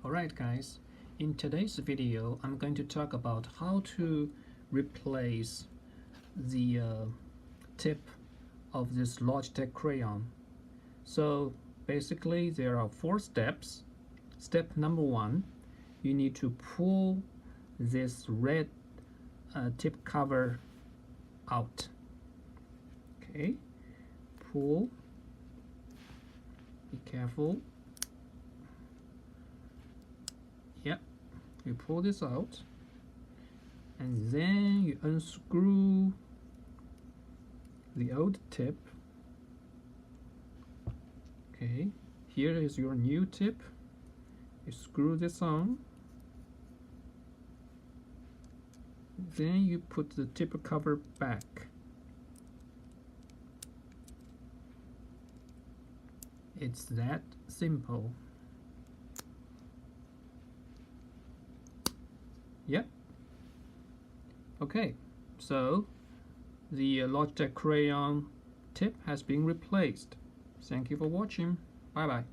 Alright guys, in today's video I'm going to talk about how to replace the tip of this Logitech Crayon. So basically there are 4 steps. Step number 1, you need to pull this red tip cover out. Okay, pull, be careful. Yep, you pull this out and then you unscrew the old tip. Okay, here is your new tip. You screw this on, then you put the tip cover back. It's that simple. Yep. Okay, so the Logitech Crayon tip has been replaced. Thank you for watching. Bye bye.